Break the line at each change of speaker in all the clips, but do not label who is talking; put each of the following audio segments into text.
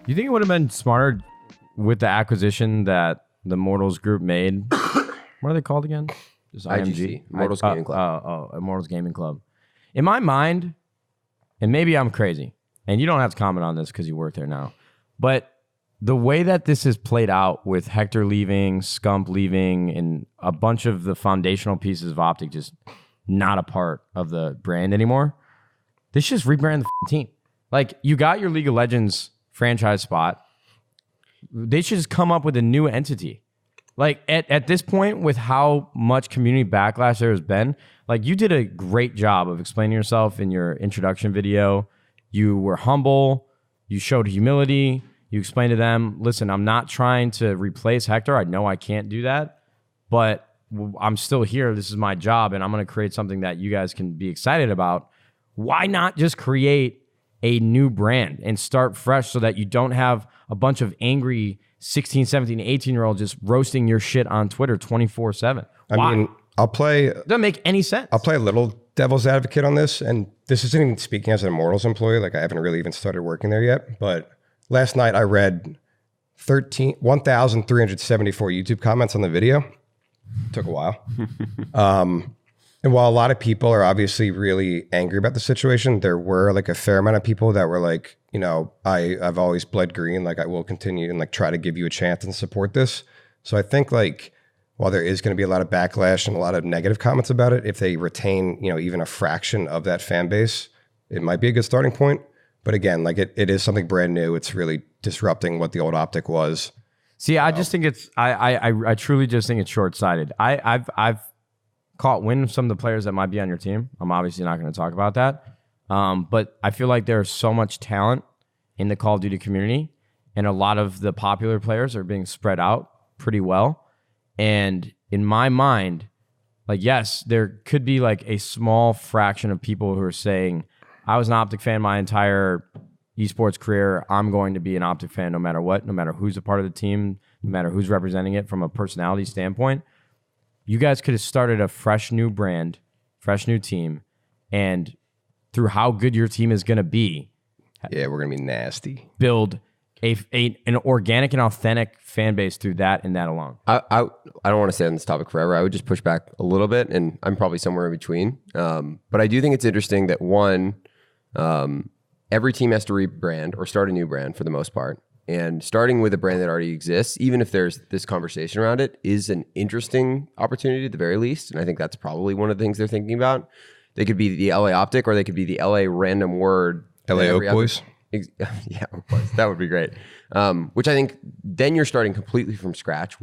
You think it would have been smarter with the acquisition that the Mortals group made? What are they called again? Just
IGC, Mortals Gaming Club.
Mortals Gaming Club. In my mind, and maybe I'm crazy, and you don't have to comment on this because you work there now, but the way that this is played out with Hector leaving, Scump leaving, and a bunch of the foundational pieces of OpTic just not a part of the brand anymore, they should just rebrand the team. Like, you got your League of Legends franchise spot. They should just come up with a new entity. Like, at this point, with how much community backlash there has been, like, you did a great job of explaining yourself in your introduction video. You were humble. You showed humility. You explained to them, listen, I'm not trying to replace Hector. I know I can't do that, but I'm still here. This is my job, and I'm going to create something that you guys can be excited about. Why not just create a new brand and start fresh so that you don't have a bunch of angry 16, 17, 18-year-olds just roasting your shit on Twitter 24/7?
I mean,
it doesn't make any sense.
I'll play a little devil's advocate on this, and this isn't even speaking as an Immortals employee. Like, I haven't really even started working there yet, but last night I read 1,374 YouTube comments on the video. Took a while. And while a lot of people are obviously really angry about the situation, there were like a fair amount of people that were like, you know, I've always bled green. Like, I will continue and like try to give you a chance and support this. So I think like, while there is going to be a lot of backlash and a lot of negative comments about it, if they retain, you know, even a fraction of that fan base, it might be a good starting point. But again, like it is something brand new. It's really disrupting what the old OpTic was.
See, I just think it's I truly just think it's short-sighted. I've caught wind of some of the players that might be on your team. I'm obviously not going to talk about that. But I feel like there's so much talent in the Call of Duty community, and a lot of the popular players are being spread out pretty well. And in my mind, like, yes, there could be like a small fraction of people who are saying, I was an OpTic fan my entire esports career. I'm going to be an OpTic fan no matter what, no matter who's a part of the team, no matter who's representing it from a personality standpoint. You guys could have started a fresh new brand, fresh new team, and through how good your team is going to be.
Yeah, we're going to be nasty.
Build an organic and authentic fan base through that and that alone.
I don't want to stay on this topic forever. I would just push back a little bit, and I'm probably somewhere in between. But I do think it's interesting that every team has to rebrand or start a new brand for the most part. And starting with a brand that already exists, even if there's this conversation around it, is an interesting opportunity at the very least. And I think that's probably one of the things they're thinking about. They could be the LA OpTic, or they could be the LA random word.
LA Oak Boys?
Yeah, Oak Boys. That would be great. Which I think then you're starting completely from scratch,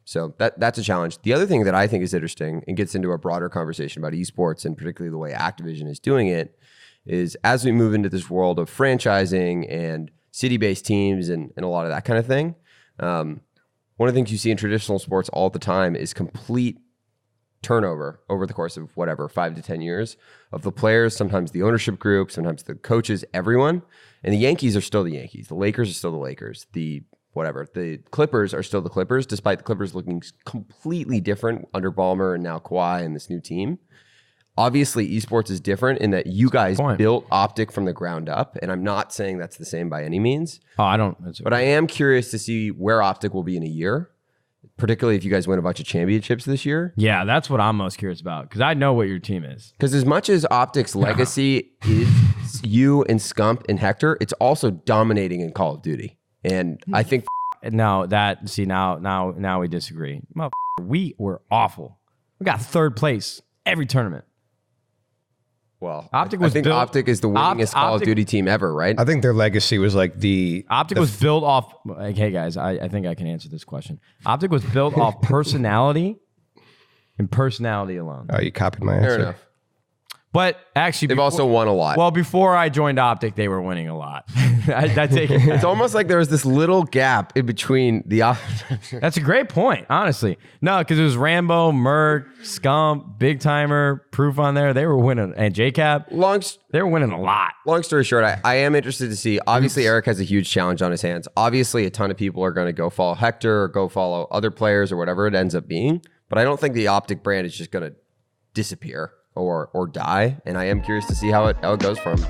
so that's a challenge. The other thing that I think is interesting and gets into a broader conversation about esports, and particularly the way Activision is doing it, is as we move into this world of franchising and city-based teams and a lot of that kind of thing, one of the things you see in traditional sports all the time is complete turnover over the course of whatever, 5 to 10 years of the players, sometimes the ownership group, sometimes the coaches, everyone. And the Yankees are still the Yankees. The Lakers are still the Lakers. The Clippers are still the Clippers, despite the Clippers looking completely different under Ballmer and now Kawhi and this new team. Obviously, esports is different in that you guys built OpTic from the ground up, and I'm not saying that's the same by any means.
Oh, I don't.
But I am curious to see where OpTic will be in a year, particularly if you guys win a bunch of championships this year.
Yeah, that's what I'm most curious about, because I know what your team is.
Because as much as OpTic's legacy is you and Scump and Hector, it's also dominating in Call of Duty. And I think...
now we disagree. We were awful. We got third place every tournament.
Well, I think OpTic is the winningest Call of Duty team ever, right?
I think their legacy was like
OpTic was built off... Hey, guys, I think I can answer this question. OpTic was built off personality and personality alone.
Oh, you copied my answer.
Fair enough.
But actually...
They've also won a lot.
Well, before I joined OpTic, they were winning a lot. I take it back.
It's almost like there was this little gap in between the...
That's a great point, honestly. No, because it was Rambo, Merc, Scump, Big Timer, Proof on there. They were winning. And JCap, they were winning a lot.
Long story short, I am interested to see. Obviously, Eric has a huge challenge on his hands. Obviously, a ton of people are going to go follow Hector or go follow other players or whatever it ends up being. But I don't think the OpTic brand is just going to disappear or die. And I am curious to see how it goes for him.